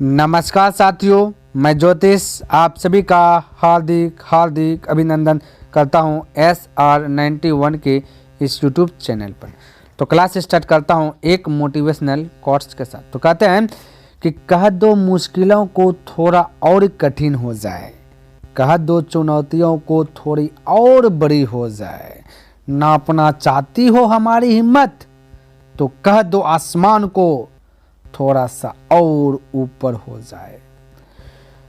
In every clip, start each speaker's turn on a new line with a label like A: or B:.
A: नमस्कार साथियों, मैं ज्योतिष आप सभी का हार्दिक अभिनंदन करता हूं SR91 के इस YouTube चैनल पर। तो क्लास स्टार्ट करता हूं एक मोटिवेशनल कोट्स के साथ। तो कहते हैं कि कह दो मुश्किलों को थोड़ा और कठिन हो जाए, कह दो चुनौतियों को थोड़ी और बड़ी हो जाए, नापना चाहती हो हमारी हिम्मत तो कह दो आसमान को थोड़ा सा और ऊपर हो जाए।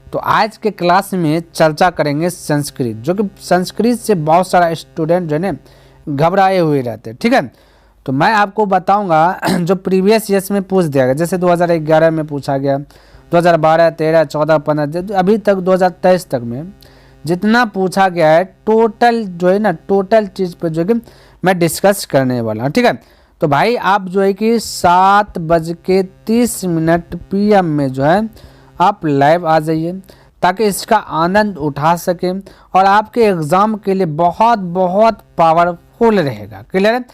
A: तो आज के क्लास में चर्चा करेंगे संस्कृत, जो कि संस्कृत से बहुत सारा स्टूडेंट जो है ना घबराए हुए रहते हैं। ठीक है, तो मैं आपको बताऊंगा जो प्रीवियस ईयर्स में पूछ दिया गया, जैसे 2011 में पूछा गया, 2012, 13, 14, 15 अभी तक 2023 तक में जितना पूछा गया है टोटल जो है ना टोटल चीज़ पर जो है कि मैं डिस्कस करने वाला हूँ। ठीक है, तो भाई आप जो है कि 7:30 PM में जो है आप लाइव आ जाइए ताकि इसका आनंद उठा सकें और आपके एग्ज़ाम के लिए बहुत बहुत पावरफुल रहेगा। क्लियर है?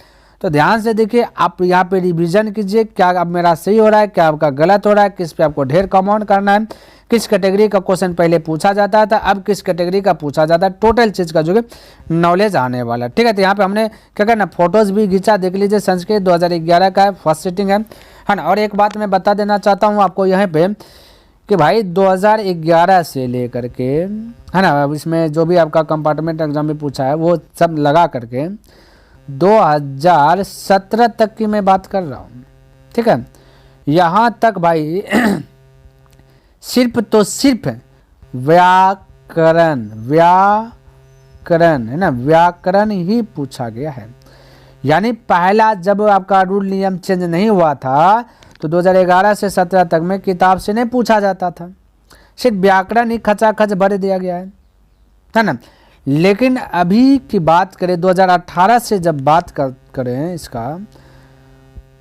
A: तो ध्यान से देखिए, आप यहाँ पे रिवीजन कीजिए, क्या अब मेरा सही हो रहा है, क्या आपका गलत हो रहा है, किस पे आपको ढेर कमाउंट करना है, किस कैटेगरी का क्वेश्चन पहले पूछा जाता था, अब किस कैटेगरी का पूछा जाता है, टोटल चीज़ का जो है नॉलेज आने वाला। ठीक है, तो यहाँ पे हमने क्या करना, फोटोज़ भी खींचा, देख लीजिए, संस्कृत 2011 का है, फर्स्ट सिटिंग है ना। और एक बात मैं बता देना चाहता हूँ आपको यहाँ पे कि भाई 2011 से लेकर के है ना, इसमें जो भी आपका कंपार्टमेंट एग्जाम में पूछा है वो सब लगा करके 2017 तक की मैं बात कर रहा हूँ। ठीक है, यहाँ तक भाई सिर्फ तो सिर्फ व्याकरण है ना, व्याकरण ही पूछा गया है। यानी पहला जब आपका रूल नियम चेंज नहीं हुआ था तो 2011 से 17 तक में किताब से नहीं पूछा जाता था, सिर्फ व्याकरण ही खचाखच भर दिया गया है ना। लेकिन अभी की बात करें 2018 से जब बात करें इसका,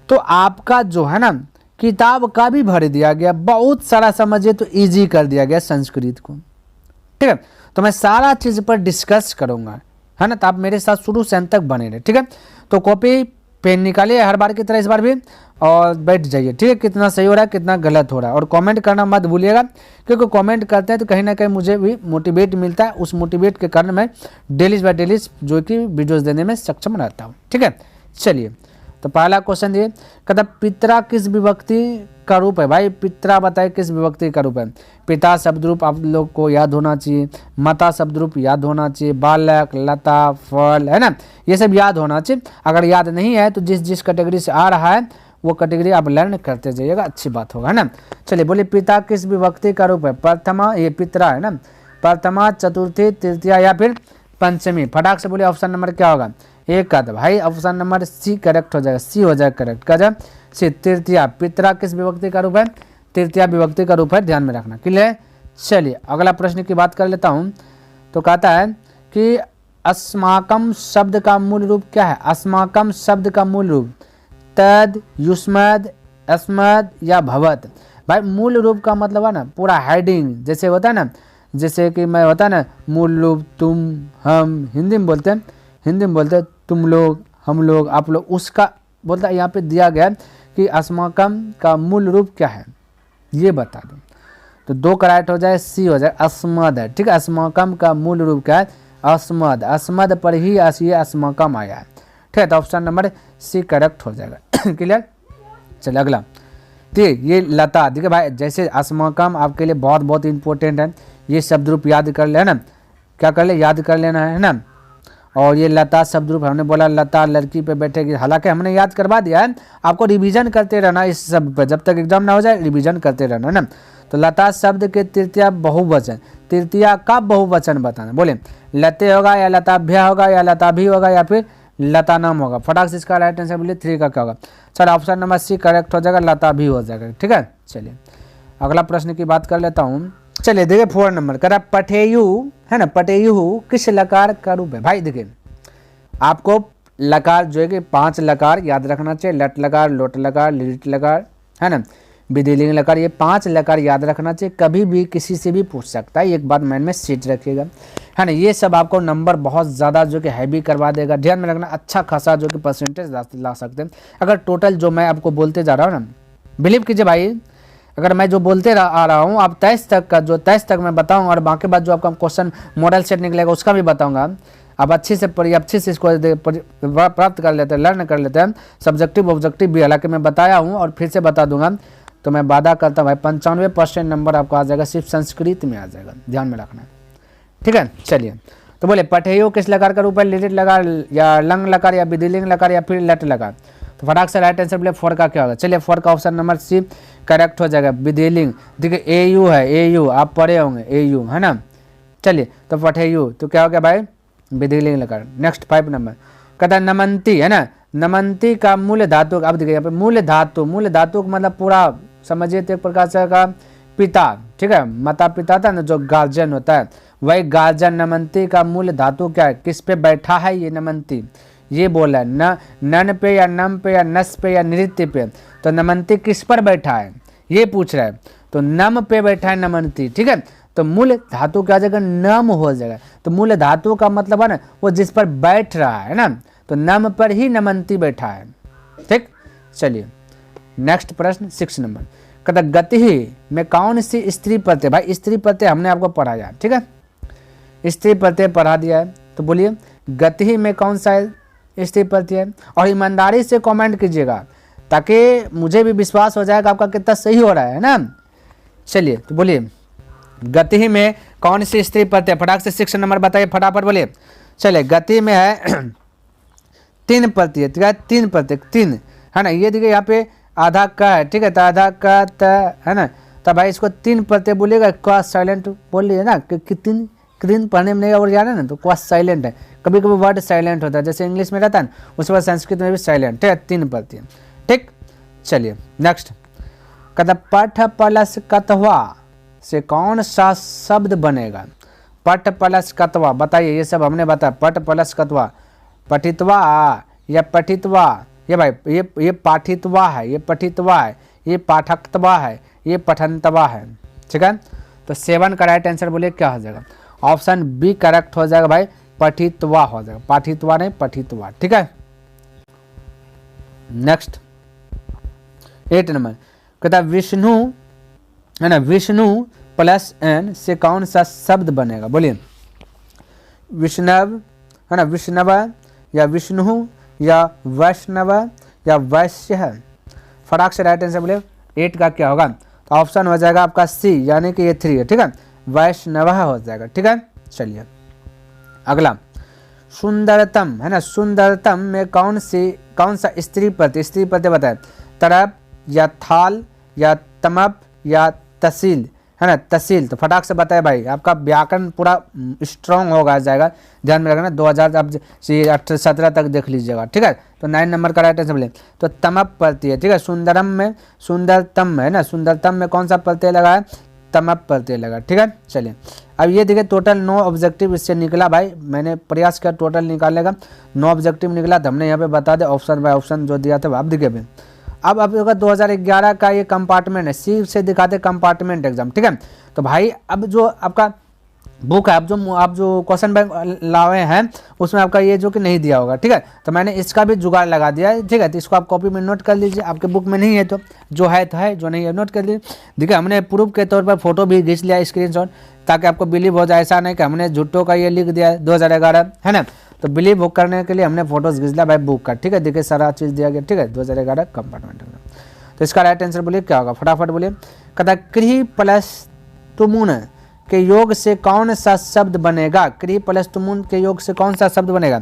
A: तो आपका जो है ना किताब का भी भर दिया गया, बहुत सारा समझिए तो इजी कर दिया गया संस्कृत को। ठीक है, तो मैं सारा चीज़ पर डिस्कस करूंगा, है ना। तो आप मेरे साथ शुरू से अंत तक बने रहे। ठीक है, तो कॉपी पेन निकालिए हर बार की तरह इस बार भी और बैठ जाइए। ठीक है, कितना सही हो रहा है कितना गलत हो रहा है, और कमेंट करना मत भूलिएगा, क्योंकि कमेंट करते हैं तो कहीं ना कहीं मुझे भी मोटिवेट मिलता है। उस मोटिवेट के कारण मैं डेली बाय डेली जो कि वीडियोस देने में सक्षम रहता हूँ। ठीक है, चलिए, तो पहला क्वेश्चन ये कहता पितरा किस विभक्ति का रूप है। भाई पितरा बताए किस विभक्ति का रूप है। पिता शब्द रूप आप लोग को याद होना चाहिए, माता शब्द रूप याद होना चाहिए, बालक, लता, फल, है ना, ये सब याद होना चाहिए। अगर याद नहीं है तो जिस जिस कैटेगरी से आ रहा है वो कैटेगरी आप लर्न करते जाइएगा, अच्छी बात होगा, है ना। चलिए बोलिए, पिता किस विभक्ति का रूप है। प्रथमा, ये पितरा है ना, प्रथमा, चतुर्थी, तृतीया या फिर पंचमी। फटाक से बोलिए ऑप्शन नंबर क्या होगा, एक का। भाई ऑप्शन नंबर सी करेक्ट हो जाएगा, सी हो जाएगा करेक्ट। क्या जाए सी, तृतीया। पितरा किस विभक्ति का रूप है, तृतीया विभक्ति का रूप है, ध्यान में रखना। क्लियर। चलिए अगला प्रश्न की बात कर लेता हूँ। तो कहता है कि अस्माकम शब्द का मूल रूप क्या है। अस्माकम शब्द का मूल रूप तद, युष्मद, अस्मद या भवत। भाई मूल रूप का मतलब है ना पूरा हेडिंग, जैसे होता है ना, जैसे कि मैं होता है ना मूल रूप तुम, हम, हिंदी में बोलते हैं तुम लोग, हम लोग, आप लोग, उसका बोलता है। यहाँ पे दिया गया कि अस्माकम का मूल रूप क्या है ये बता दो। तो दो करेक्ट हो जाए, सी हो जाए अस्मद है। ठीक है, अस्माकम का मूल रूप क्या है, अस्मद। अस्मद पर ही ये अस्माकम आया है। ठीक है, तो ऑप्शन नंबर सी करेक्ट हो जाएगा। क्लियर। चलिए अगला, ठीक, ये लता। देखिए भाई जैसे अस्माकम आपके लिए बहुत बहुत इंपॉर्टेंट है, ये शब्द रूप याद कर ले, है ना, क्या कर ले, याद कर लेना है ना। और ये लता शब्द रूप हमने बोला लता लड़की पे बैठेगी, हालांकि हमने याद करवा दिया है, आपको रिवीजन करते रहना इस सब पे, जब तक एग्जाम ना हो जाए रिवीजन करते रहना, है ना। तो लता शब्द के तृतीया बहुवचन, तृतीया का बहुवचन बताना। बोले लते होगा या लताभ्या होगा या लताभी होगा या फिर लता नाम होगा। फटाक से इसका राइट आंसर बोलिए 3 का क्या होगा। चलो ऑप्शन नंबर सी करेक्ट हो जाएगा, लताभी हो जाएगा। ठीक है, चलिए अगला प्रश्न की बात कर लेता हूँ। चलिए देखिए 4 नंबर कह रहा पठेयु, है ना, पठेयु किस लकार का रूप है। भाई देखिए आपको लकार जो है कि 5 लकार याद रखना चाहिए, लट लकार, लोट लकार, लिट लकार, है ना, विधिलिंग लकार, ये 5 लकार याद रखना चाहिए। कभी भी किसी से भी पूछ सकता है, एक बात माइंड में सीट रखिएगा, है ना। ये सब आपको नंबर बहुत ज़्यादा जो कि हैवी करवा देगा, ध्यान में रखना। अच्छा खासा जो कि परसेंटेज ला सकते हैं अगर टोटल जो मैं आपको बोलते जा रहा हूँ ना। बिलीव कीजिए भाई, अगर मैं जो बोलते आ रहा हूँ आप 23 तक का, जो 23 तक मैं बताऊँगा और बाकी बात जो आपका क्वेश्चन मॉडल सेट निकलेगा उसका भी बताऊँगा। आप अच्छे से पढ़िए, अच्छे से इसको प्राप्त कर लेते हैं, लर्न कर लेते हैं। सब्जेक्टिव ऑब्जेक्टिव भी हालांकि मैं बताया हूँ और फिर से बता दूंगा। तो मैं वादा करता हूँ भाई 95% नंबर आपको आ जाएगा, सिर्फ संस्कृत में आ जाएगा, ध्यान में रखना। ठीक है, चलिए। तो बोले पठेयो किस लकार का रूप है, लिटिल लकार या लंग लकार या विधिलिंग लकार या फिर लट लकार। तो फटाक से राइट आंसर बोले 4 का क्या होगा। चलिए 4 का ऑप्शन नंबर सी करेक्ट हो जाएगा, विधिलिंग। देखिए AU है, AU आप पढ़े होंगे, AU है ना। चलिए तो पठेयो तो क्या हो गया भाई, विधिलिंग लकार। नेक्स्ट 5 नंबर कहता नमंती है ना, नमंती का मूल धातु, अब देखिए यहाँ पे मूल धातु, मूल धातु का मतलब पूरा समझिए तो एक प्रकार से का पिता, ठीक है, माता पिता था ना जो गार्जियन होता है, वही गार्जियन। नमंती का मूल धातु क्या है, किस पे बैठा है ये नमंती, ये बोला न नन पे या नम पे या नस पे या नृत्य पे। तो नमंती किस पर बैठा है ये पूछ रहा है, तो नम पे बैठा है नमंती। ठीक है, तो मूल धातु क्या जगह नम हो जाएगा। तो मूल धातु का मतलब है ना वो जिस पर बैठ रहा है ना, तो नम पर ही नमंती बैठा है। ठीक, चलिए नेक्स्ट प्रश्न 6 नंबर कहता गति में कौन सी स्त्री प्रत्यय, भाई स्त्री प्रत्यय हमने आपको पढ़ाया, ठीक है, स्त्री प्रत्यय पढ़ा दिया है। तो बोलिए गति में कौन सा स्त्री प्रत्यय है, और ईमानदारी से कमेंट कीजिएगा ताकि मुझे भी विश्वास हो जाएगा आपका कितना सही हो रहा है ना। चलिए तो बोलिए गति में कौन सी स्त्री प्रत्यय, फटाक से 6 नंबर बताइए फटाफट बोलिए। चलिए गति में है 3 प्रत्यय, ठीक है, 3 प्रत्यय, 3 है ना। ये देखिए यहाँ पे आधा का है, ठीक है, तो आधा का त है ना, तब भाई इसको 3 प्रत्यय बोलिएगा। क्वा साइलेंट बोल लीजिए ना कि 3 क्रीन पढ़ने में नहीं और जाना ना, तो क्वा साइलेंट है, कभी कभी वर्ड साइलेंट होता है, जैसे इंग्लिश में रहता है ना, उसके बाद संस्कृत में भी साइलेंट, ठीक है, 3 प्रत्यय। ठीक, चलिए नेक्स्ट कहता पठ प्लस कतवा से कौन सा शब्द बनेगा। पठ प्लस कतवा बताइए, ये सब हमने बताया। पठ प्लस कतवा, पठितवा या पठितवा, ये भाई ये पाठितवा है, ये पठितवा है, ये पाठकतवा है, ये पठनतवा है। ठीक है, तो 7 का राइट आंसर बोलिए क्या हो जाएगा। ऑप्शन बी करेक्ट हो जाएगा भाई, पठितवा हो जाएगा, पाठितवा नहीं पठितवा। ठीक है, नेक्स्ट 8 नंबर कहता विष्णु है ना, विष्णु प्लस एन से कौन सा शब्द बनेगा। बोलिए विष्णव है ना, विष्णव या विष्णु या वैष्णव या वैश्य है। फटाक से राइट आंसर बोले 8 का क्या होगा। तो ऑप्शन हो जाएगा आपका सी, यानी कि ये 3 है। ठीक है, वैष्णव हो जाएगा। ठीक है, चलिए अगला सुंदरतम है ना, सुंदरतम में कौन सा स्त्री प्रत्यय, स्त्री प्रत्यय बताए। तरप या थाल या तमप या तहसील है ना, तहसील। तो फटाक से बताए भाई, आपका व्याकरण पूरा स्ट्रॉन्ग होगा जाएगा, ध्यान में रखना। 2017 तक देख लीजिएगा। ठीक है, तो 9 नंबर का राइट आंसर बोले तो तमप प्रत्यय। ठीक है, सुंदरम में सुंदरतम है ना, सुंदरतम में कौन सा प्रत्यय लगा है, तमप प्रत्यय लगा। ठीक है, चलिए अब ये देखिए टोटल 9 ऑब्जेक्टिव इससे निकला भाई, मैंने प्रयास किया टोटल निकालने का, 9 ऑब्जेक्टिव निकला। तो हमने यहाँ पे बता दे ऑप्शन बाय ऑप्शन जो दिया था। अब देखिए अब 2011 का ये कंपार्टमेंट है, सी से दिखाते कंपार्टमेंट एग्जाम। ठीक है, तो भाई अब जो आपका बुक है, आप जो क्वेश्चन बैंक लाए हैं उसमें आपका ये जो कि नहीं दिया होगा। ठीक है, तो मैंने इसका भी जुगाड़ लगा दिया है। ठीक है, तो इसको आप कॉपी में नोट कर लीजिए, आपके बुक में नहीं है तो जो है तो है, जो नहीं है नोट कर लीजिए। देखिए हमने प्रूफ के तौर पर फोटो भी खींच लिया स्क्रीनशॉट, ताकि आपको बिलीव हो जाए। ऐसा नहीं कि हमने झुट्टो का ये लिख दिया है 2011 है ना, तो बिलीव करने के लिए हमने फोटोज खींच लिया भाई बुक का। ठीक है, देखिए सारा चीज़ दिया गया। ठीक है, 2011 कंपार्टमेंट। तो इसका राइट आंसर बोलिए क्या होगा, फटाफट बोलिए। कहता कृ प्लस तुमुन के योग से कौन सा शब्द बनेगा। कृ प्लस तुमुन के योग से कौन सा शब्द बनेगा।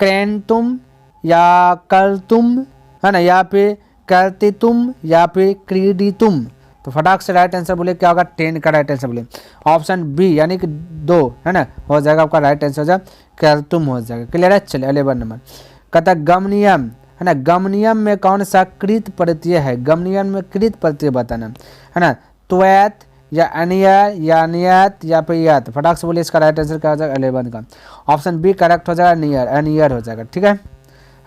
A: क्रेंतुम या कर्तुम है ना, या फिर कर्तितुम या फिर क्रीडितुम। तो फटाक से राइट आंसर बोले क्या होगा, 10 का राइट आंसर बोले ऑप्शन बी, यानी कि 2 है ना, हो जाएगा आपका राइट आंसर हो जाएगा कर्तुम हो जाएगा। क्लियर है, चलिए 11 नंबर कहता गमनियम है ना, गमनियम में कौन सा कृत प्रत्यय है। गमनियम में कृत प्रत्यय बताना है ना, त्वैत या अनियर या नियत या फिर यत। फटाक से बोलिए इसका राइट आंसर क्या हो जाएगा 11 का। ऑप्शन बी करेक्ट हो जाएगा, नियर, अनियर हो जाएगा। ठीक है,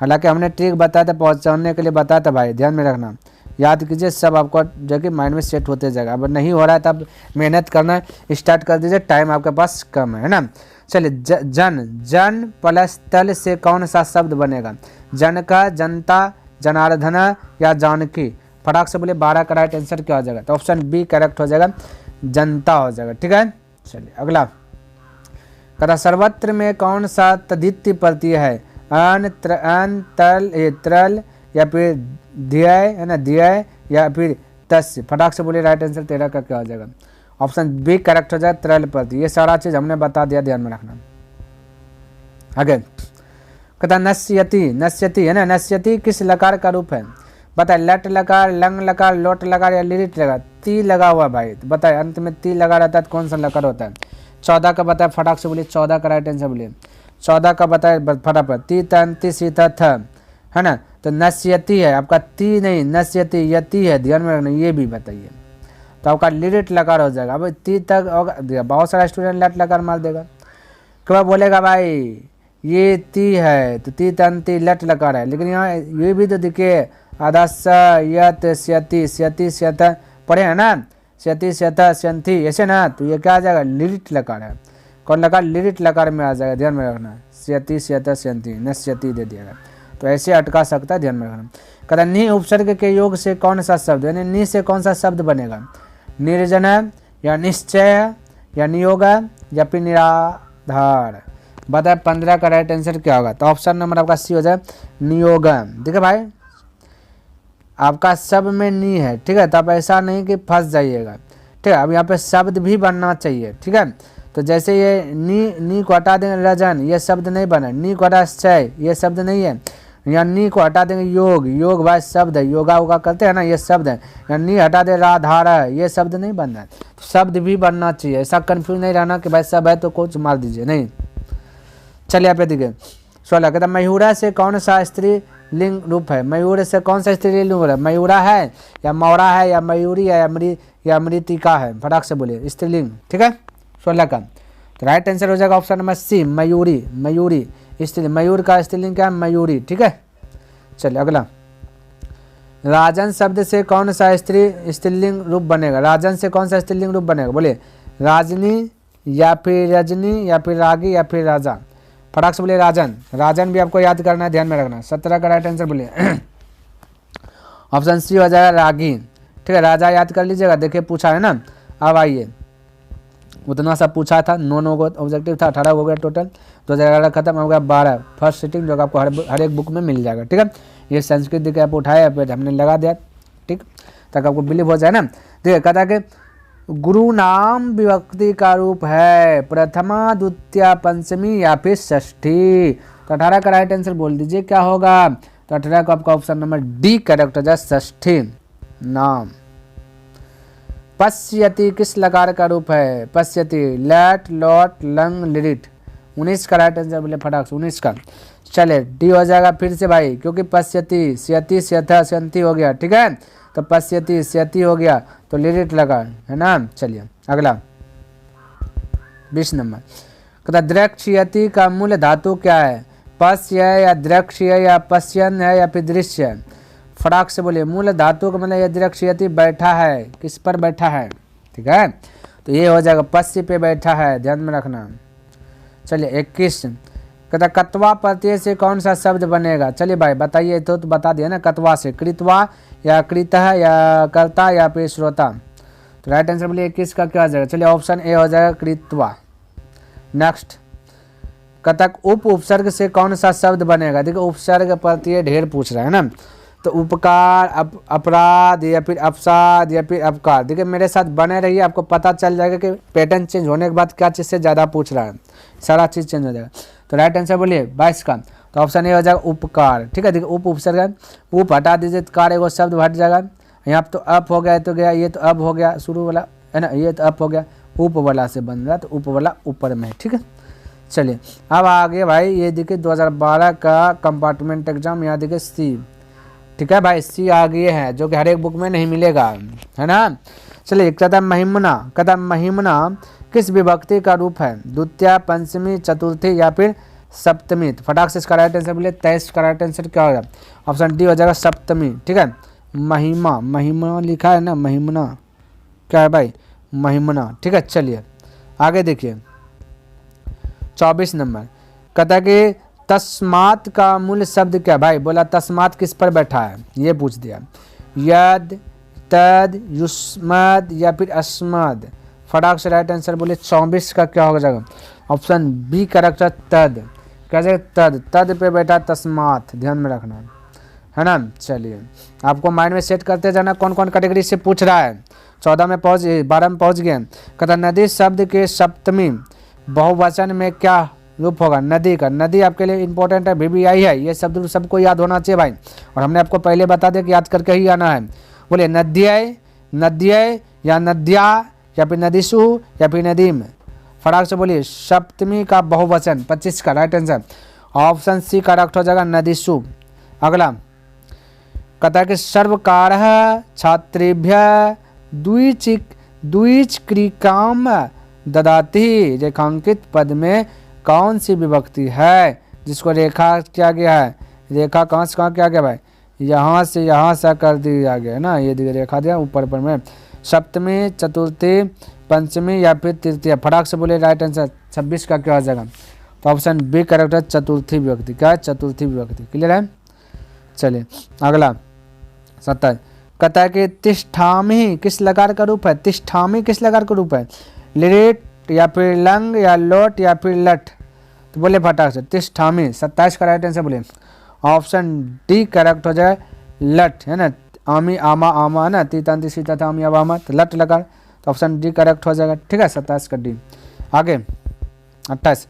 A: हालांकि हमने ट्रिक बताया था पहुँचाने के लिए बताया था भाई, ध्यान में रखना, याद कीजिए, सब आपको जगह माइंड में सेट होते जाएगा। अब नहीं हो रहा है तब मेहनत करना स्टार्ट कर दीजिए, टाइम आपके पास कम है ना। चलिए जन प्लस तल से कौन सा शब्द बनेगा। जन का, जनता, जनार्दन या जानकी। फटाक से बोले 12 का राइट आंसर क्या हो जाएगा, तो ऑप्शन बी करेक्ट हो जाएगा, जनता हो जाएगा। ठीक है, चलिए अगला कहता सर्वत्र में कौन सा तद्धित प्रत्यय है, अन तल तरल या फिर ध्यय है ना, ध्यय या फिर तस्य। फटाक से बोलिए राइट आंसर 13 का क्या हो जाएगा, ऑप्शन बी करेक्ट हो जाएगा, तरल प्रत्यय। ये सारा चीज हमने बता दिया, ध्यान में रखना। आगे कहता नश्यति, नश्यति है ना, नश्यति किस लकार का रूप है, बताए लट लकार, लंग लकार, लोट लकार या लिरिट लकार। ती लगा हुआ भाई, तो बताए अंत में ती लगा रहता है तो कौन सा लकार होता है। 14 का बताए, फटाक से बोलिए 14 का राइट आंसर बोलिए। 14 का बताए फटाफट, ती तंति सीता थ है ना, तो नश्यति है आपका, ती नहीं नश्यति, यति है, ध्यान में रखना, ये भी बताइए। तो आपका लिरिट लकार हो जाएगा। अब ती तक होगा, बहुत सारा स्टूडेंट लट लकार मार देगा, क्या बोलेगा भाई ये ती है तो ती तंति लट लकार है, लेकिन यहाँ ये भी तो दिखे आधा स यत स्यति, स्यति स्यत पढ़े है ना, स्यति स्यत स्यंथी ऐसे ना, तो ये क्या आ जाएगा, लिरिट लकार है। कौन लकार, लिरिट लकार में आ जाएगा, ध्यान में रखना। स्यति स्यत स्यंथी, नश्यति दे दिएगा, तो ऐसे अटका सकता है, ध्यान में रखना। कहता नि उपसर्ग के योग से कौन सा शब्द, यानी नि से कौन सा शब्द बनेगा, निर्जन या निश्चय या नियोग या फिर निराधार। बताए 15 का राइट आंसर क्या होगा, तो ऑप्शन नंबर आपका सी हो जाए, नियोग। देखिए भाई आपका सब में नी है, ठीक है, तो आप ऐसा नहीं कि फंस जाइएगा, ठीक है। अब यहाँ पे शब्द भी बनना चाहिए, ठीक है। तो जैसे ये नी को हटा देंगे रजन, ये शब्द नहीं बना, नी को हटा चय, ये शब्द नहीं है। या नी को हटा देंगे योग, योग भाई शब्द है, योगा वोगा करते हैं ना, ये शब्द है। या नी हटा दे राधार है, ये शब्द नहीं बनना है, शब्द भी बनना चाहिए। ऐसा कन्फ्यूज नहीं रहना कि भाई सब है तो कुछ मार दीजिए, नहीं। चलिए आप देखिए 16 कहता मयूरा से कौन सा स्त्री लिंग रूप है, मयूर से कौन सा स्त्रीलिंग रूप है, मयूरा है या मौरा है या मयूरी है या मृतिका है। फटाक से बोलिए स्त्रीलिंग, ठीक है 16 का। तो राइट आंसर हो जाएगा ऑप्शन नंबर सी, मयूरी। मयूरी स्त्रीलिंग, मयूर का स्त्रीलिंग क्या है, मयूरी, ठीक है। चलिए अगला, राजन शब्द से कौन सा स्त्रीलिंग रूप बनेगा, राजन से कौन सा स्त्रीलिंग रूप बनेगा, बोलिए राजनी या फिर रजनी या फिर रागी या फिर राजा। फटाक से बोलिए राजन, राजन भी आपको याद करना है, ध्यान में रखना। 17 का राइट आंसर बोलिए ऑप्शन सी हो जाएगा रागी, ठीक है। राजा याद कर लीजिएगा, देखिए पूछा है ना। अब आइए उतना सा पूछा था, 9 को ऑब्जेक्टिव था, 18 हो गया टोटल, 2011 खत्म हो गया 12 फर्स्ट सिटिंग, जो आपको हर एक बुक में मिल जाएगा, ठीक है। ये संस्कृत देखिए आप उठाया फिर हमने लगा दिया, ठीक, ताकि आपको बिलीव हो जाए ना। देखिए कहता कि गुरु नाम विभक्ति का रूप है प्रथमा द्वितीय पंचमी या फिर षष्ठी। तो 18 का राइट आंसर बोल दीजिए क्या होगा, तो 18 का आपका ऑप्शन नंबर डी करेक्ट हो जाए, षष्ठी नाम। पश्यति किस लकार का रूप है, पश्यति लट लोट लंग लिरिट। 19 का राइट आंसर बोले फटाक से 19 का। चले डी हो जाएगा फिर से भाई, क्योंकि पश्यति स्यति स्यथा स्यंती हो गया, ठीक है। तो पश्यति स्यति हो गया तो लिरिट लगा है ना। चलिए अगला 20 नंबर कहता द्रक्ष्यति का मूल धातु क्या है, पश्य या दृक्ष्य या पश्यन है या फिर दृश्य। फटाक से बोलिए मूल धातु का मतलब ये दृक्ष्यति बैठा है, किस पर बैठा है, ठीक है। तो ये हो जाएगा पश्य पे बैठा है, ध्यान में रखना। चलिए 21 कहता कत्वा प्रत्यय से कौन सा शब्द बनेगा। चलिए भाई बताइए, तो बता दिया ना, कत्वा से कृतवा या कृतः या कर्ता या फिर श्रोता। तो राइट आंसर बोलिए 21 का क्या हो जाएगा, चलिए ऑप्शन ए हो जाएगा कृतवा। नेक्स्ट कतक उप उपसर्ग से कौन सा शब्द बनेगा। देखिए उपसर्ग प्रत्यय ढेर पूछ रहा है ना, तो उपकार अपराध या फिर अपसाद या फिर अपकार। देखिए मेरे साथ बने रहिए, आपको पता चल जाएगा कि पैटर्न चेंज होने के बाद क्या चीज़ से ज़्यादा पूछ रहा है, सारा चीज़ चेंज हो जाएगा। तो राइट आंसर बोलिए 22 का, तो ऑप्शन ए हो जाएगा उपकार, ठीक है। देखिए उप उपसर्ग, उप हटा दीजिए तो कार एगो शब्द हट जाएगा। यहाँ तो अप हो गया तो गया, ये तो अब हो गया शुरू वाला है ना, ये तो अप हो गया, उप वाला से बन रहा, तो उप वाला ऊपर में है, ठीक है। चलिए अब आगे भाई ये देखिए 2012 का कंपार्टमेंट एग्जाम, यहाँ देखिए सी, ठीक है भाई सी आगे है, जो कि हर एक बुक में नहीं मिलेगा, है ना। चलिए कहता महिमना, कहता महिमना किस विभक्ति का रूप है, द्वितीय पंचमी चतुर्थी या फिर सप्तमी। तो फटाक से इसका राइट आंसर बोलिए 23 का राइट आंसर क्या होगा, ऑप्शन डी हो जाएगा सप्तमी, ठीक है। महिमा, महिमा लिखा है ना, महिमना क्या है भाई, महिमना, ठीक है। चलिए आगे देखिए 24 नंबर कहता कि तस्मात का मूल शब्द क्या भाई, बोला तस्मात किस पर बैठा है, ये पूछ दिया। यद, तद, युष्मद या फिर अस्मद। फटाक से राइट आंसर बोले 24 का क्या हो जाएगा? ऑप्शन बी करेक्ट है, तद। कैसे? तद, तद पे बेटा तस्मात, ध्यान में रखना है ना। चलिए आपको माइंड में सेट करते जाना कौन कौन कैटेगरी से पूछ रहा है। 14 में पहुँच, 12 में पहुँच गए। कहता नदी शब्द के सप्तमी बहुवचन में क्या रूप होगा? नदी का। नदी आपके लिए इंपॉर्टेंट है, VVI है, ये शब्द सबको याद होना चाहिए भाई। और हमने आपको पहले बता दिया कि याद करके ही आना है। बोले नद्य, नद्य या नद्या या फिर नदीसु या फिर नदीम। फटाक से बोलिए सप्तमी का बहुवचन 25 का right answer option C correct हो जाएगा, नदीसु। अगला कहता है कि सर्वकारः छात्रेभ्य द्विचक्रिकाम ददाति। रेखांकित पद में कौन सी विभक्ति है जिसको रेखा किया गया है? रेखा कहाँ से कहाँ किया गया भाई? यहाँ से यहाँ से कर दिया गया है ना, ये रेखा दिया ऊपर पर में। सप्तमी, चतुर्थी, पंचमी या फिर तृतीय। फटाक से बोले राइट आंसर 26 का क्या हो जाएगा? तो ऑप्शन बी करेक्ट है, चतुर्थी विभक्ति। क्या है? चतुर्थी विभक्ति। क्लियर है? चलिए अगला 27 कहता है कि तिष्ठामि किस लकार का रूप है? तिष्ठामि किस लकार का रूप है? लिट या फिर लंग या लोट या फिर लट। तो बोले फटाक से तिष्ठामि। 27 का राइट आंसर बोले ऑप्शन डी करेक्ट हो जाए, लट है ना। आमी, आमा, आमा है ना, तीतांति सीता था, आमी, आमा, तो लट लकार। तो ऑप्शन डी करेक्ट हो जाएगा। ठीक है, 27 का डी। आगे 28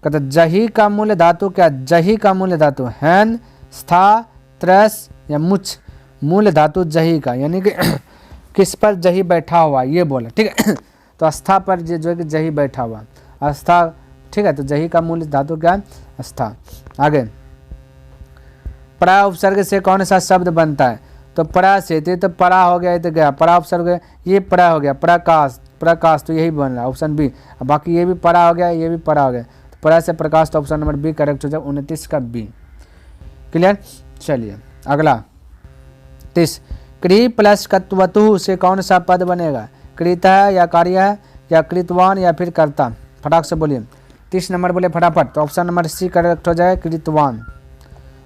A: कहते जही का मूल्य धातु क्या? जही का मूल्य धातु हैन, स्था, त्रस या मुच। मूल धातु जही का, यानी कि किस पर जही बैठा हुआ ये बोला। ठीक है, तो अस्था पर जो है कि जही बैठा हुआ, अस्था। ठीक है, तो जही का मूल धातु क्या है? अस्था। आगे परा उपसर्ग से कौन सा शब्द बनता है? तो परा से तो परा हो गया, तो गया परा उपसर्ग, ये परा हो गया, प्रकाश, प्रकाश तो यही बन रहा है ऑप्शन बी। बाकी ये भी परा हो गया, ये भी परा हो गया, तो परा से प्रकाश, तो ऑप्शन नंबर बी करेक्ट हो जाए, 29 का बी। क्लियर? चलिए अगला 30 क्री प्लस कत्वतु से कौन सा पद बनेगा? कृत है या कार्य है या कृतवान या फिर कर्ता। फटाक से बोलिए 30 नंबर बोले फटाफट, तो ऑप्शन नंबर सी करेक्ट हो जाए, कृतवान।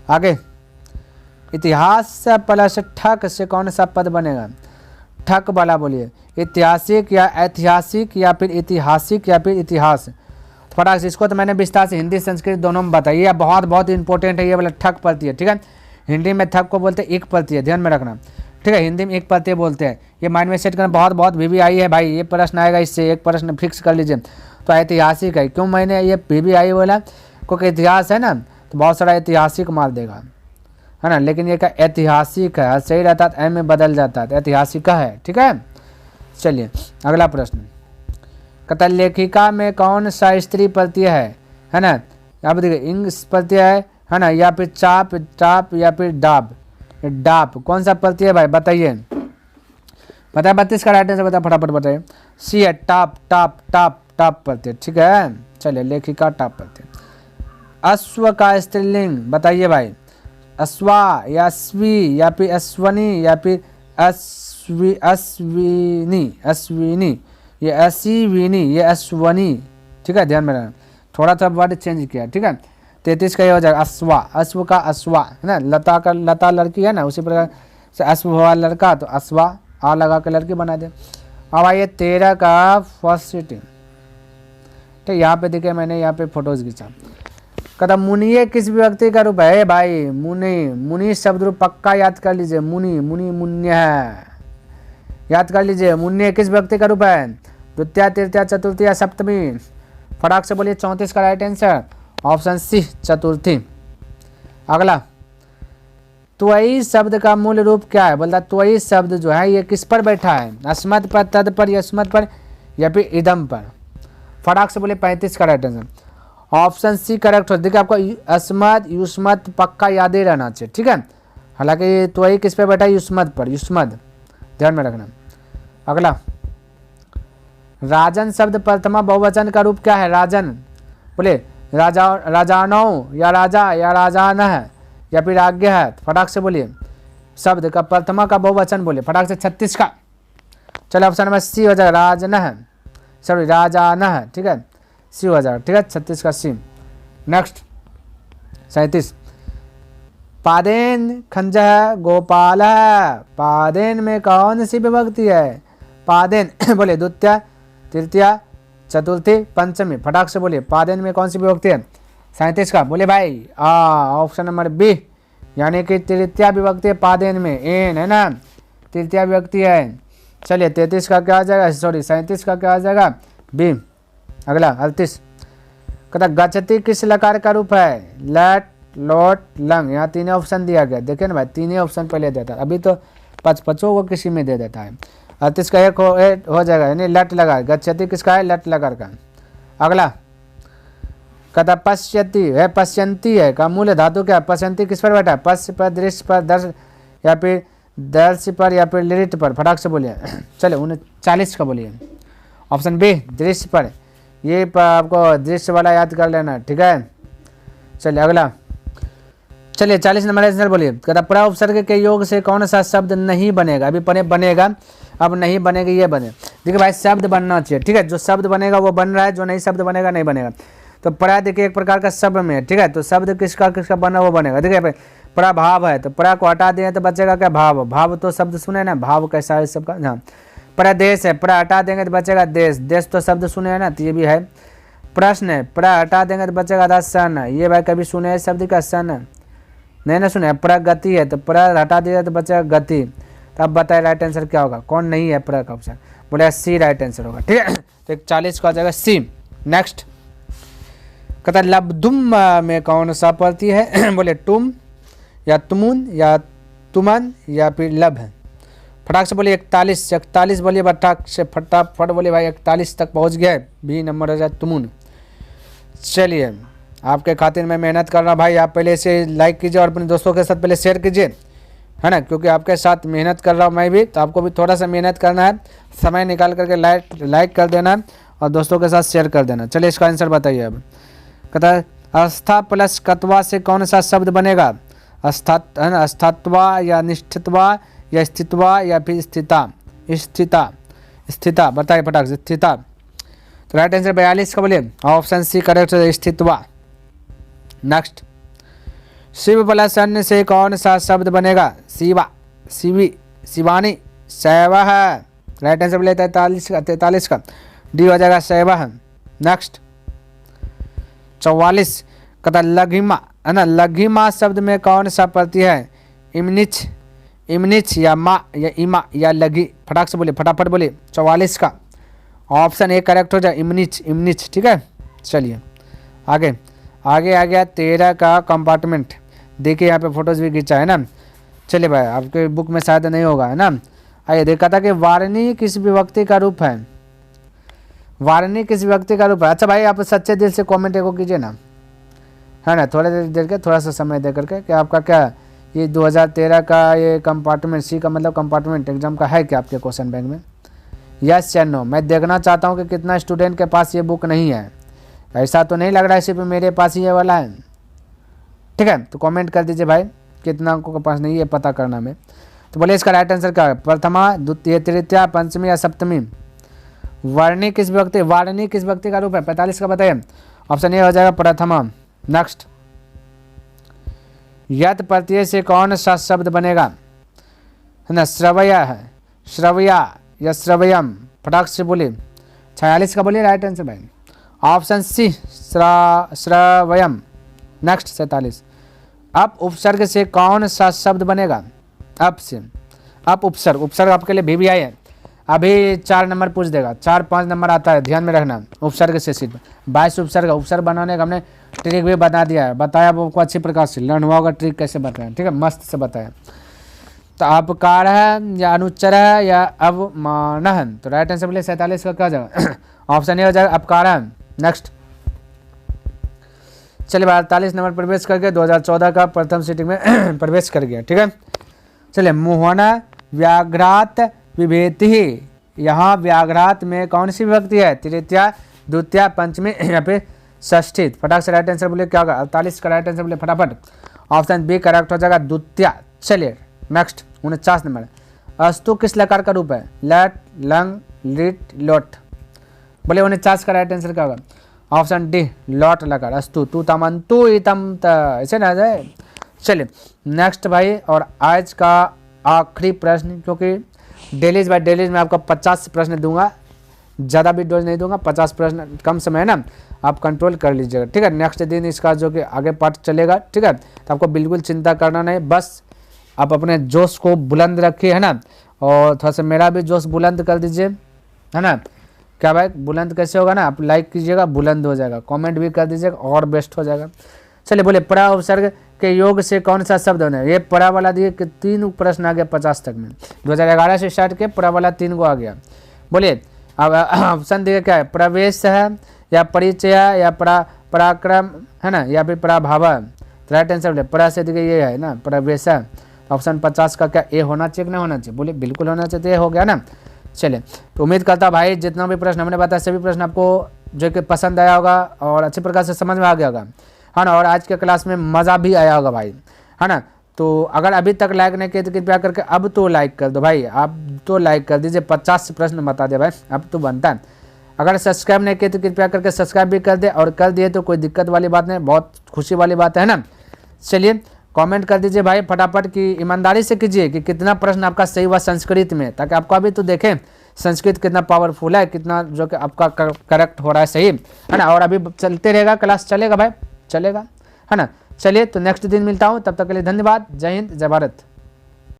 A: आगे इतिहास प्लस ठक से कौन सा पद बनेगा? ठक वाला बोलिए, ऐतिहासिक या ऐतिहासिक या फिर ऐतिहासिक या फिर इतिहास। फटाक से इसको तो मैंने विस्तार से हिंदी संस्कृत दोनों में बताइए, बहुत बहुत इंपॉर्टेंट है ये वाला ठक पड़ती है। ठीक है, हिंदी में ठक को बोलते हैं एक प्रत्यय, ध्यान में रखना। ठीक है, हिंदी में एक प्रत्यय बोलते हैं, ये माइंड में सेट करना। बहुत बहुत VVI है भाई, ये प्रश्न आएगा, इससे एक प्रश्न फिक्स कर लीजिए। तो ऐतिहासिक है, क्यों मैंने ये VVI बोला? क्योंकि इतिहास है ना, तो बहुत सारा ऐतिहासिक मार देगा, है ना। लेकिन ये क्या ऐतिहासिक है, सही रहता है एम में बदल जाता है, तो ऐतिहासिक है। ठीक है, चलिए अगला प्रश्न कहता लेखिका में कौन सा स्त्री प्रत्यय है ना। यहाँ पर देखिए इंग प्रत्यय है ना, या फिर चाप, टाप या फिर डाब। डाप कौन सा प्रत्यय है भाई बताइए? बताए 32 का राइट आंसर बताए, फटाफट बताइए। सी है, टाप, टाप, टाप, टाप प्रत्यय। ठीक है, चलिए लेखिका टाप प्रत्यय। अश्व का स्त्रीलिंग बताइए भाई, अश्वा या अश्वी या फिर अश्वनी या फिर अश्वी, अश्विनी, अश्विनी, ये अश्विनी, ये अश्वनी। ठीक है, ध्यान में रखना, थोड़ा सा वर्ड चेंज किया। ठीक है, 33 का ये हो जाएगा अश्वा। अश्व का अश्वा है ना, लता का लता लड़की है ना, उसी प्रकार से अश्व हुआ लड़का, तो अश्वा आ लगा के लड़की बना दे। अब आइए 13 का फर्स्ट सिटिंग। ठीक, यहाँ पे देखिए मैंने यहाँ पे फोटोज खींचा। कहता मुनि किस विभक्ति का रूप है भाई? मुनि, मुनि शब्द रूप पक्का याद कर लीजिए। मुनि, मुनि, मुन्य है, याद कर लीजिए। मुन्य किस विभक्ति का रूप है? द्वितीय, तृतीय, चतुर्थी या सप्तमी। फटाक से बोलिए 34 का राइट आंसर ऑप्शन सी, चतुर्थी। अगला त्वयी शब्द का मूल रूप क्या है? बोलता त्वयी शब्द जो है ये किस पर बैठा है? अस्मत् पर, तद पर, यस्मत् पर या फिर इदम पर। फटाक से बोले 35 का right answer option C correct हो। देखिए आपको अस्मत्, युष्मत् पक्का याद ही रहना चाहिए। ठीक है, हालांकि त्वयी किस पे बैठा है? युष्मत् पर, युष्मत्, ध्यान में रखना। अगला राजन शब्द प्रथमा बहुवचन का रूप क्या है? राजन बोले राजा, राजानों या राजा या राजानः या फिर आज्ञा है। फटाक से बोलिए शब्द का प्रथमा का बहुवचन बोलिए फटाक से। 36 का, चलो ऑप्शन नंबर सी हो जाएगा, राजनः, सॉरी राजानः। ठीक है, सी हो जाएगा। ठीक है, 36 का सी। नेक्स्ट 37 पादेन खंजः गोपालः। पादेन में कौन सी विभक्ति है? पादेन बोले द्वितीया, तृतीया, चतुर्थी, पंचमी। फटाक से बोलिए पादेन में कौन सी विभक्ति है? 37 का बोले भाई ऑप्शन नंबर बी, यानी कि तृतीया विभक्ति है पादेन में, एन है ना, तृतीया विभक्ति है। चलिए 33 का क्या आ जाएगा, सॉरी 37 का क्या आ जाएगा? बी। अगला 38 कहता गच्छति किस लकार का रूप है? लट, लोट, लंग। यहाँ तीनों ऑप्शन दिया गया, देखिए ना भाई, तीनों ऑप्शन पहले देता है, अभी तो पचपचों को किसी में दे देता है। 38 का एक हो जाएगा, यानी लट लगा। गच्छति किसका है? लट लकार का। अगला कहता पश्यति है, पश्यंती है का मूल धातु क्या? पश्यंती किस पर बैठा है? पश्य पर, दृश्य पर, दर्श या फिर दर्श पर या फिर लिट पर। फटाक से बोलिए चले 39 का बोलिए ऑप्शन बी, दृश्य पर। ये आपको दृश्य वाला याद कर लेना, ठीक है। चलिए अगला, चलिए 40 नंबर आंसर बोलिए। कहता प्र उपसर्ग के योग से कौन सा शब्द नहीं बनेगा? अभी पहले बनेगा, अब नहीं बनेगा, ये बने। देखिए भाई शब्द बनना चाहिए, ठीक है। जो शब्द बनेगा वो बन रहा है, जो नहीं शब्द बनेगा नहीं बनेगा। तो प्रा देखिए एक प्रकार का शब्द में है, ठीक है। तो शब्द किसका किसका बना वो बनेगा। देखिए भाई प्रा भाव है, तो प्रा को हटा देंगे तो बचेगा क्या? भाव। भाव तो शब्द सुने ना, भाव कैसा है सबका? हाँ। प्रदेश है, प्रा हटा देंगे तो बचेगा देश। देश तो शब्द सुने हैं ना, तो ये भी है। प्रश्न है, प्रा हटा देंगे तो बचेगा दर्शन। ये भाई कभी सुने हैं शब्द का? सन नहीं ना सुने। प्रगति है, तो प्रा हटा दिया तो बचेगा गति। तो अब बताए राइट आंसर क्या होगा? कौन नहीं है प्रा का ऑप्शन? बोले सी राइट आंसर होगा, ठीक है। तो 40 का आ जाएगा सी। नेक्स्ट कहता लब्धुम में कौन सा प्रति है? बोले तुम या तुमुन या तुमन या फिर लभ। फटाक से बोलिए 41 बोलिए, फटाक से फटाफट बोलिए भाई। 41 तक पहुंच गया है, बी नंबर हो जाए तुमुन। चलिए आपके खातिर मैं मेहनत कर रहा हूँ भाई, आप पहले से लाइक कीजिए और अपने दोस्तों के साथ पहले शेयर कीजिए, है ना, क्योंकि आपके साथ मेहनत कर रहा हूँ मैं भी, तो आपको भी थोड़ा सा मेहनत करना है। समय निकाल करके लाइक कर देना और दोस्तों के साथ शेयर कर देना। चलिए इसका आंसर बताइए। अब कहता है अस्था प्लस कत्वा से कौन सा शब्द बनेगा? अस्थात्वा या निष्ठित्वा या स्थित्वा या फिर स्थिता? स्थिता बताइए फटाक से। स्थिता। तो राइट आंसर 42 का बोलिए ऑप्शन सी करेक्ट है, स्थित्वा। नेक्स्ट शिव प्लस अन्य से कौन सा शब्द बनेगा? शिवा, शिवी, शिवानी, शैवः। राइट आंसर बोले 43 का डी हो जाएगा शैवः। नेक्स्ट 44 कहता लघिमा है ना, लघिमा शब्द में कौन सा प्रत्यय है? इमनिच, इमनिच या मा या इमा या लघी। फटाक से बोलिए, फटाफट बोलिए। 44 का ऑप्शन ए करेक्ट हो जाए, इमनिच, इमनिच, ठीक है। चलिए आगे आगे आ गया 13 का कंपार्टमेंट। देखिए यहाँ पे फोटोज भी खींचा है ना। चलिए भाई आपके बुक में शायद नहीं होगा, है ना। आइए देखा था कि वारणी किस विभक्ति का रूप है? वारणी किस विभक्ति का रूप है? अच्छा भाई आप सच्चे दिल से कमेंट को कीजिए ना, है ना, थोड़ा देर के थोड़ा सा समय दे करके कि आपका क्या ये 2013 का ये कंपार्टमेंट सी का मतलब कंपार्टमेंट एग्जाम का है क्या आपके क्वेश्चन बैंक में? यस या नो? मैं देखना चाहता हूँ कि कितना स्टूडेंट के पास ये बुक नहीं है। ऐसा तो नहीं लग रहा है सिर्फ मेरे पास ही ये वाला है, ठीक है। तो कमेंट कर दीजिए भाई कितना अंकों के पास नहीं है, पता करना में। तो बोले इसका राइट आंसर क्या है? प्रथमा, द्वितीय, तृतीया, पंचमी या सप्तमी? वर्णी किस विभक्ति, वारणी किस विभक्ति का रूप है? 45 का बताइए। ऑप्शन ए हो जाएगा प्रथमा। नेक्स्ट यत प्रत्यय से कौन सा शब्द बनेगा? है ना, श्रवया है, श्रवया या श्रवयम। फटाक से बोलिए। 46 का बोलिए राइट आंसर भाई ऑप्शन सी श्रवयम। नेक्स्ट 47 अप उपसर्ग से कौन सा शब्द बनेगा? अप से, अप उपसर्ग, उपसर्ग आपके लिए भी है। अभी 4 नंबर पूछ देगा, 4-5 नंबर आता है, ध्यान में रखना। उपसर्ग से सीट 22 उपसर्ग बनाने का हमने ट्रिक भी बता दिया है, बताया वो को अच्छी प्रकार से लर्न हुआ होगा ट्रिक कैसे बताया, ठीक है, मस्त से बताया। तो अपकार है या अनुच्चर है या अवमान है? तो राइट आंसर बोले 47 का क्या जाएगा? ऑप्शन ए हो जाएगा अपकार है। नेक्स्ट चलिए 48 नंबर प्रवेश करके 2014 का प्रथम सीटिंग में प्रवेश कर गया, ठीक है। चलिए मोहना व्याघ्रात विभेति, यहाँ व्याघ्रात में कौन सी विभक्ति है? तृतीया, द्वितीया, पंचमी या फिर षष्ठी? फटाक से राइट आंसर बोले क्या होगा? 48 का राइट आंसर बोले फटाफट। ऑप्शन बी करेक्ट हो जाएगा द्वितीया। चलिए नेक्स्ट 49 नंबर अस्तु किस लकार का रूप है? लट, लंग, लिट, लोट। बोले 49 का राइट आंसर क्या होगा? ऑप्शन डी लॉट लकार। अस्तु तू तमंतु इतम त, ऐसे ना जाए। चलिए नेक्स्ट भाई, और आज का आखिरी प्रश्न, क्योंकि डेलीज बाय डेलीज में आपको 50 प्रश्न दूंगा, ज़्यादा भी डोज नहीं दूंगा, 50 प्रश्न कम समय है ना, आप कंट्रोल कर लीजिएगा, ठीक है। नेक्स्ट दिन इसका जो कि आगे पार्ट चलेगा, ठीक है। तो आपको बिल्कुल चिंता करना नहीं, बस आप अपने जोश को बुलंद रखिए, है ना, और थोड़ा सा मेरा भी जोश बुलंद कर दीजिए, है ना। क्या भाई बुलंद कैसे होगा ना, आप लाइक कीजिएगा, बुलंद हो जाएगा, कमेंट भी कर दीजिएगा और बेस्ट हो जाएगा। चलिए बोले, परा उपसर्ग के योग से कौन सा शब्द होना है? ये परा वाला दिए कि 3 प्रश्न आ गया 50 तक में, 2011 से स्टार्ट किया, परा वाला 3 को आ गया। बोलिए अब ऑप्शन दिए क्या है, प्रवेश है या परिचय है या पराक्रम है ना, या फिर पराभाव। तो राइट आंसर बोले परा से दिए ये है ना, प्रवेश है। ऑप्शन 50 का क्या ए होना चाहिए कि नहीं होना चाहिए? बोले बिल्कुल होना चाहिए, तो ये हो गया ना। चलिए, तो उम्मीद करता भाई जितना भी प्रश्न हमने बताया सभी प्रश्न आपको जो कि पसंद आया होगा और अच्छे प्रकार से समझ में आ गया होगा, है ना, और आज के क्लास में मज़ा भी आया होगा भाई, है ना। तो अगर अभी तक लाइक नहीं किए तो कृपया करके अब तो लाइक कर दो भाई, आप तो लाइक कर दीजिए, 50 प्रश्न बता दे भाई, अब तो बनता है। अगर सब्सक्राइब नहीं किए तो कृपया करके सब्सक्राइब भी कर दे, और कर दिए तो कोई दिक्कत वाली बात नहीं, बहुत खुशी वाली बात है ना। चलिए कमेंट कर दीजिए भाई फटाफट, कि ईमानदारी से कीजिए कि कितना प्रश्न आपका सही हुआ संस्कृत में, ताकि आपको अभी तो देखें संस्कृत कितना पावरफुल है, कितना जो कि आपका करेक्ट हो रहा है, सही है ना। और अभी चलते रहेगा, क्लास चलेगा भाई, चलेगा, है ना। चलिए तो नेक्स्ट दिन मिलता हूँ, तब तक के लिए धन्यवाद, जय हिंद, जय भारत।